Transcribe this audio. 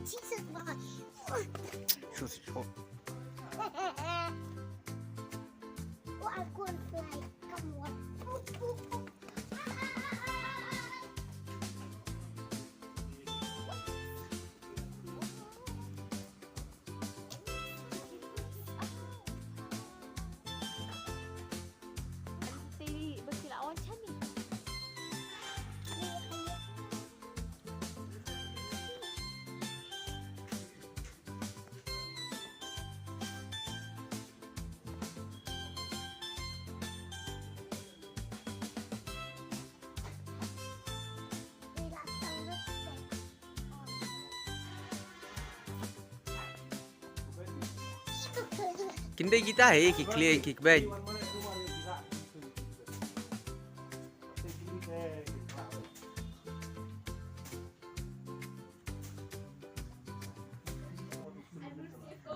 Jesus boy. Shoot. Oh, I'm going to fly. Come on. Nanti berkilat awan macam ni. Kindai kita hai ki clear ki bed.